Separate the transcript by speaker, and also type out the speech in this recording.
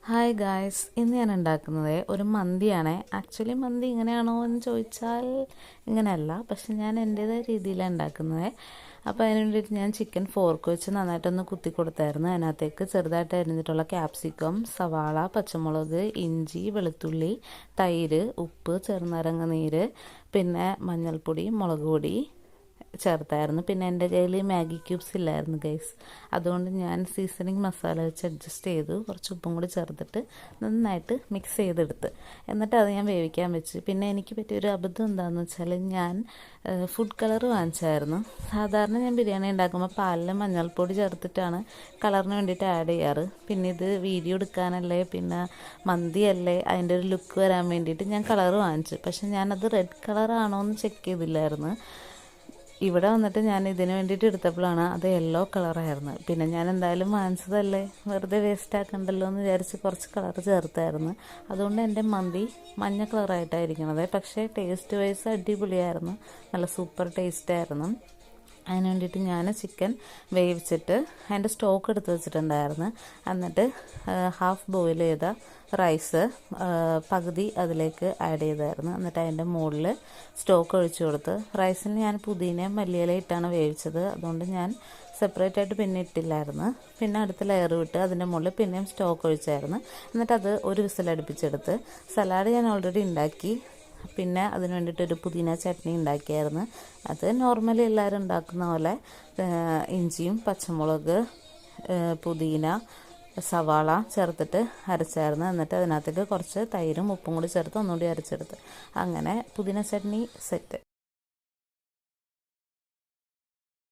Speaker 1: Hi guys, ഇന്ന് ഞാൻ ഉണ്ടാക്കുന്നത് ഒരു മന്തിയാണ്. ആക്ച്വലി മന്തി ഇങ്ങനെയാണോ എന്ന് ചോദിച്ചാൽ ഇങ്ങനെയല്ല, പക്ഷെ ഞാൻ എൻ്റേതായ രീതിയിലാണ് ഉണ്ടാക്കുന്നത്. അപ്പോൾ അതിന് വേണ്ടിയിട്ട് ഞാൻ ചിക്കൻ ഫോർക്ക് വെച്ച് നന്നായിട്ടൊന്ന് കുത്തി കൊടുത്തായിരുന്നു. അതിനകത്തേക്ക് ചെറുതായിട്ട് അരിഞ്ഞിട്ടുള്ള ക്യാപ്സിക്കം, സവാള, പച്ചമുളക്, ഇഞ്ചി, വെളുത്തുള്ളി, തൈര്, ഉപ്പ്, ചെറുനാരങ്ങ നീര്, പിന്നെ മഞ്ഞൾപ്പൊടി, മുളക് പൊടി ചേർത്തായിരുന്നു. പിന്നെ എൻ്റെ കയ്യിൽ മാഗി ക്യൂബ്സ് ഇല്ലായിരുന്നു ഗൈസ്, അതുകൊണ്ട് ഞാൻ സീസണിങ് മസാല വെച്ച് അഡ്ജസ്റ്റ് ചെയ്തു. കുറച്ച് ഉപ്പും കൂടി ചേർത്തിട്ട് നന്നായിട്ട് മിക്സ് ചെയ്തെടുത്ത് എന്നിട്ട് അത് ഞാൻ വേവിക്കാൻ വെച്ച്. പിന്നെ എനിക്ക് പറ്റിയൊരു അബദ്ധം എന്താണെന്ന് വെച്ചാൽ ഞാൻ ഫുഡ് കളർ വാങ്ങിച്ചായിരുന്നു. സാധാരണ ഞാൻ ബിരിയാണി ഉണ്ടാക്കുമ്പോൾ പാലിൽ മഞ്ഞൾപ്പൊടി ചേർത്തിട്ടാണ് കളറിന് വേണ്ടിയിട്ട് ആഡ് ചെയ്യാറ്. പിന്നെ ഇത് വീഡിയോ എടുക്കാനല്ലേ, പിന്നെ മന്തിയല്ലേ, അതിൻ്റെ ഒരു ലുക്ക് വരാൻ വേണ്ടിയിട്ട് ഞാൻ കളർ വാങ്ങിച്ചു. പക്ഷെ ഞാനത് റെഡ് കളറാണോ എന്ന് ചെക്ക് ചെയ്തില്ലായിരുന്നു. ഇവിടെ വന്നിട്ട് ഞാൻ ഇതിന് വേണ്ടിയിട്ട് എടുത്തപ്പോഴാണ് അത് യെല്ലോ കളറായിരുന്നു. പിന്നെ ഞാൻ എന്തായാലും വാങ്ങിച്ചതല്ലേ, വെറുതെ വേസ്റ്റ് ആക്കണ്ടല്ലോ എന്ന് വിചാരിച്ച് കുറച്ച് കളർ ചേർത്തായിരുന്നു. അതുകൊണ്ട് എൻ്റെ മന്തി മഞ്ഞ കളറായിട്ടായിരിക്കണത്. പക്ഷേ ടേസ്റ്റ് വൈസ് അടിപൊളിയായിരുന്നു, നല്ല സൂപ്പർ ടേസ്റ്റായിരുന്നു. അതിന് വേണ്ടിയിട്ട് ഞാൻ ചിക്കൻ വേവിച്ചിട്ട് അതിൻ്റെ സ്റ്റോക്ക് എടുത്ത് വെച്ചിട്ടുണ്ടായിരുന്നു. എന്നിട്ട് ഹാഫ് ബോയിൽ ചെയ്ത റൈസ് പകുതി അതിലേക്ക് ആഡ് ചെയ്തായിരുന്നു. എന്നിട്ട് അതിൻ്റെ മുകളിൽ സ്റ്റോക്ക് ഒഴിച്ചു കൊടുത്ത്, റൈസിന് ഞാൻ പുതിനയും മല്ലിയില ഇട്ടാണ് വേവിച്ചത്, അതുകൊണ്ട് ഞാൻ സെപ്പറേറ്റ് ആയിട്ട് പിന്നെ ഇട്ടില്ലായിരുന്നു. പിന്നെ അടുത്ത ലെയർ വിട്ട് അതിൻ്റെ മുകളിൽ പിന്നെയും സ്റ്റോക്ക് ഒഴിച്ചായിരുന്നു. എന്നിട്ട് അത് ഒരു വിസിലടുപ്പിച്ചെടുത്ത്, സലാഡ് ഞാൻ ഓൾറെഡി ഉണ്ടാക്കി. പിന്നെ അതിന് വേണ്ടിയിട്ടൊരു പുതിന ചട്നി ഉണ്ടാക്കിയായിരുന്നു. അത് നോർമലി എല്ലാവരും ഉണ്ടാക്കുന്ന പോലെ ഇഞ്ചിയും പച്ചമുളക്, പുതിന, സവാള ചേർത്തിട്ട് അരച്ചായിരുന്നു. എന്നിട്ട് അതിനകത്തേക്ക് കുറച്ച് തൈരും ഉപ്പും കൂടി ചേർത്ത് ഒന്നുകൂടി അരച്ചെടുത്ത്, അങ്ങനെ പുതിന ചട്നി സെറ്റ്.